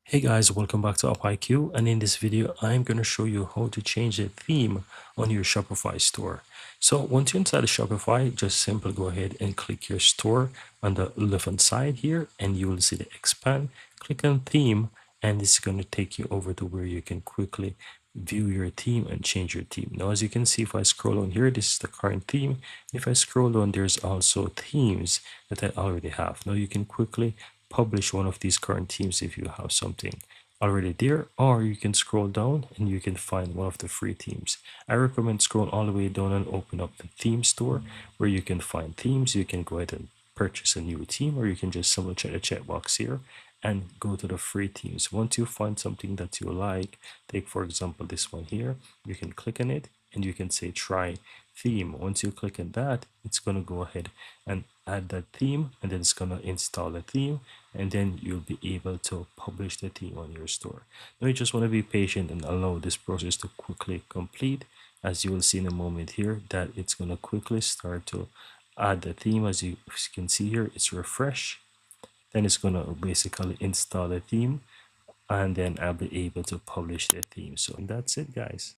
Hey guys, welcome back to UpIQ, and in this video I'm going to show you how to change the theme on your Shopify store. So once you're inside the Shopify, just simply go ahead and click your store on the left hand side here, and you will see the expand. Click on theme, and this is going to take you over to where you can quickly view your theme and change your theme. Now as you can see, if I scroll on here, this is the current theme. If I scroll on, there's also themes that I already have. Now you can quickly publish one of these current themes if you have something already there, or you can scroll down and you can find one of the free themes. I recommend scroll all the way down and open up the theme store where you can find themes. You can go ahead and purchase a new theme, or you can just simply check the checkbox here and go to the free themes. Once you find something that you like, take for example this one here, you can click on it and you can say try theme. Once you click on that, it's going to go ahead and add that theme, and then it's going to install the theme, and then you'll be able to publish the theme on your store. Now you just want to be patient and allow this process to quickly complete. As you will see in a moment here, that it's going to quickly start to add the theme. As you can see here, it's refresh, then it's going to basically install the theme, and then I'll be able to publish the theme. So that's it, guys.